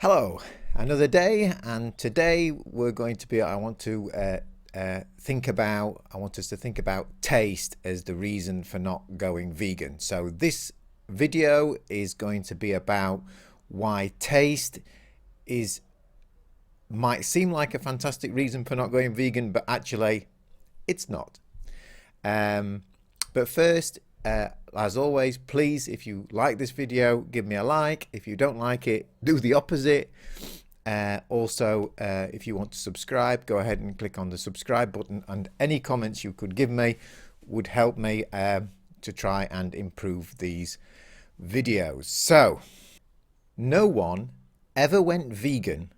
Hello, another day, and today we're going to be. I want us to think about taste as the reason for not going vegan. So this video is going to be about why taste is might seem like a fantastic reason for not going vegan, but actually it's not. But first, as always, please, if you like this video, give me a like. If you don't like it, do the opposite. Also, if you want to subscribe, go ahead and click on the subscribe button, and any comments you could give me would help me to try and improve these videos. So, no one ever went vegan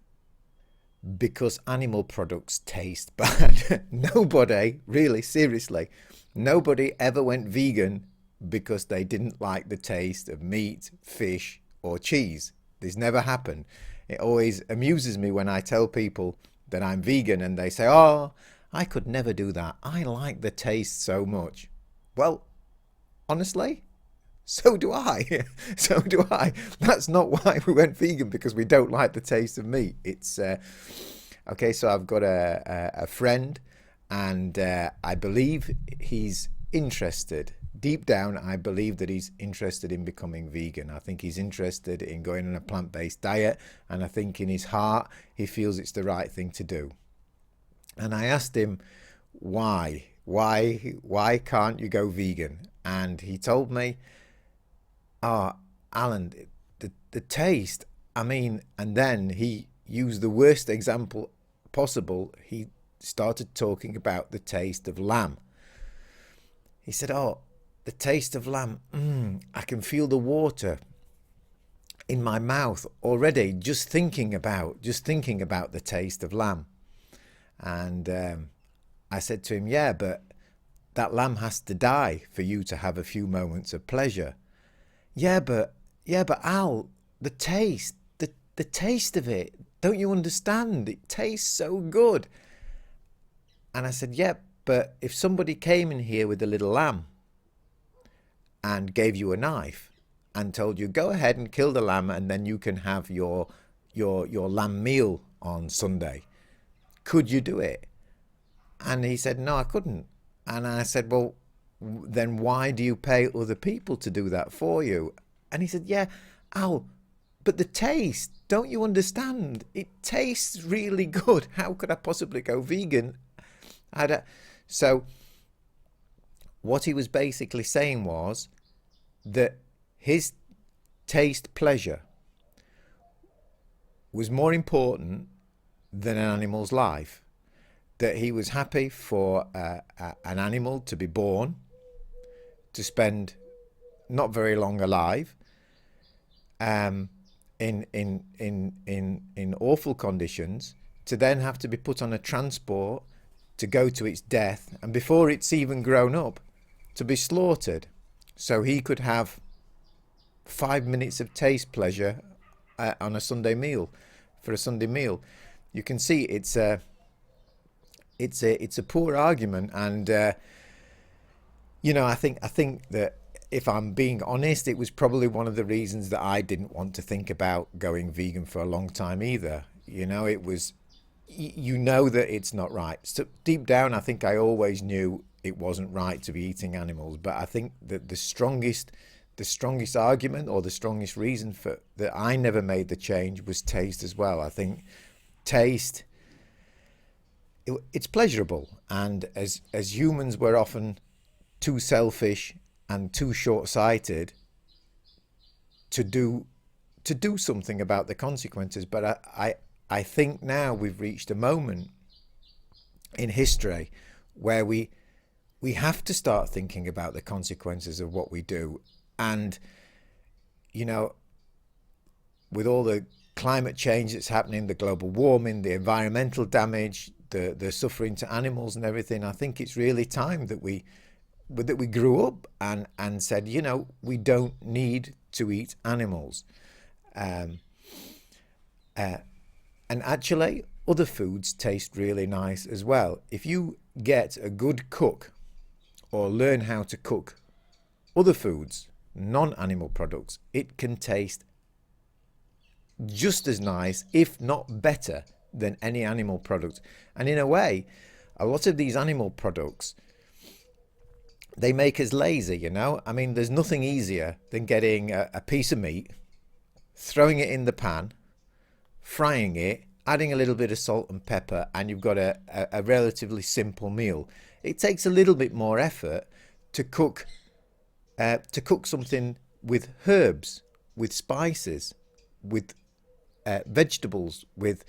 because animal products taste bad. Nobody, really, seriously, nobody ever went vegan because they didn't like the taste of meat, fish, or cheese. This never happened. It always amuses me when I tell people that I'm vegan and they say, "Oh, I could never do that. I like the taste so much." Well, honestly, so do I. So do I. That's not why we went vegan, because we don't like the taste of meat. It's okay. So I've got a friend, and I believe he's interested. Deep down, I believe that he's interested in becoming vegan. I think he's interested in going on a plant-based diet, and I think in his heart he feels it's the right thing to do. And I asked him why can't you go vegan? And he told me, "Oh, Alan, the taste, I mean," and then he used the worst example possible. He started talking about the taste of lamb. He said, "Oh, the taste of lamb, I can feel the water in my mouth already just thinking about the taste of lamb." And I said to him, "Yeah, but that lamb has to die for you to have a few moments of pleasure." Yeah, but Al, the taste, the taste of it, don't you understand? It tastes so good." And I said, "Yeah, but if somebody came in here with a little lamb and gave you a knife and told you, go ahead and kill the lamb, and then you can have your lamb meal on Sunday, could you do it?" And he said, "No, I couldn't." And I said, "Well, then why do you pay other people to do that for you?" And he said, "Yeah, Al, but the taste, don't you understand? It tastes really good. How could I possibly go vegan?" So what he was basically saying was that his taste pleasure was more important than an animal's life. That he was happy for an animal to be born, to spend not very long alive, in awful conditions, to then have to be put on a transport to go to its death, and before it's even grown up, to be slaughtered, so he could have 5 minutes of taste pleasure on a Sunday meal, for a Sunday meal. You can see it's a poor argument, and I think that, if I'm being honest, it was probably one of the reasons that I didn't want to think about going vegan for a long time either. It was, that it's not right. So deep down, I think I always knew it wasn't right to be eating animals. But I think that the strongest argument, or the strongest reason for that I never made the change, was taste as well. I think taste, it's pleasurable, and as humans, we're often too selfish and too short-sighted to do something about the consequences. But I think now we've reached a moment in history where we have to start thinking about the consequences of what we do. And with all the climate change that's happening, the global warming, the environmental damage, the suffering to animals and everything, I think it's really time that we grew up and said, we don't need to eat animals. And actually, other foods taste really nice as well. If you get a good cook, or learn how to cook other foods, non-animal products, it can taste just as nice, if not better, than any animal product. And in a way, a lot of these animal products, they make us lazy, you know? I mean, there's nothing easier than getting a piece of meat, throwing it in the pan, frying it, adding a little bit of salt and pepper, and you've got a relatively simple meal. It takes a little bit more effort to cook something with herbs, with spices, with vegetables, with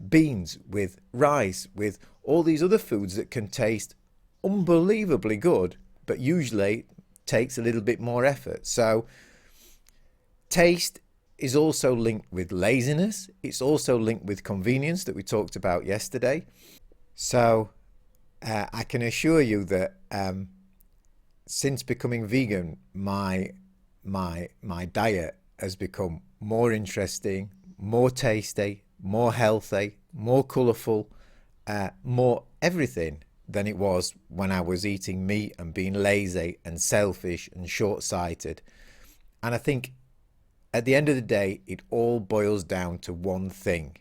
beans, with rice, with all these other foods that can taste unbelievably good, but usually takes a little bit more effort. So taste is also linked with laziness. It's also linked with convenience that we talked about yesterday. So I can assure you that since becoming vegan, my diet has become more interesting, more tasty, more healthy, more colourful, more everything than it was when I was eating meat and being lazy and selfish and short-sighted. And I think at the end of the day, it all boils down to one thing.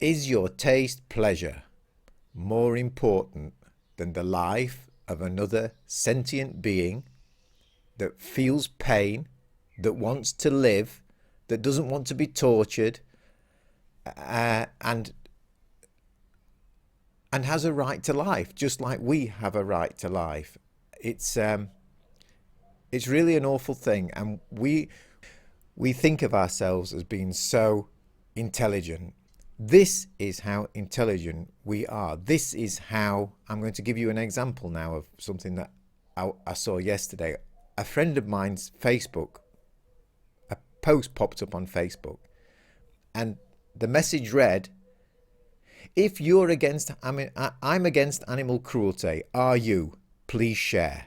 Is your taste pleasure more important than the life of another sentient being that feels pain, that wants to live, that doesn't want to be tortured, and has a right to life, just like we have a right to life? It's really an awful thing, and we think of ourselves as being so intelligent. This is how intelligent we are. This is how, I'm going to give you an example now of something that I saw yesterday. A friend of mine's Facebook, a post popped up on Facebook, and the message read, if you're against, I'm against animal cruelty, are you? Please share.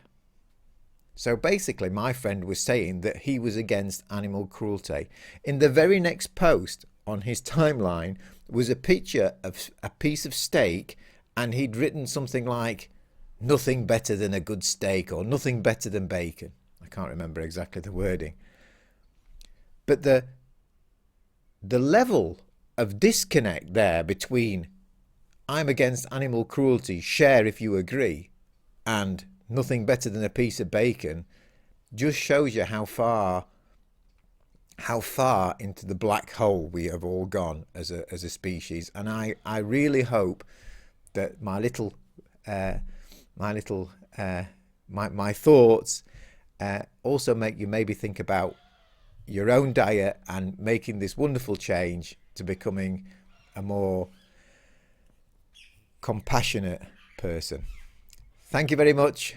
So basically, my friend was saying that he was against animal cruelty. In the very next post on his timeline was a picture of a piece of steak, and he'd written something like, nothing better than a good steak, or nothing better than bacon. I can't remember exactly the wording. But the level of disconnect there between I'm against animal cruelty, share if you agree, and nothing better than a piece of bacon, just shows you how far into the black hole we have all gone as a species. And I really hope that my thoughts also make you maybe think about your own diet and making this wonderful change to becoming a more compassionate person. Thank you very much.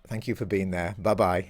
Thank you for being there. Bye bye.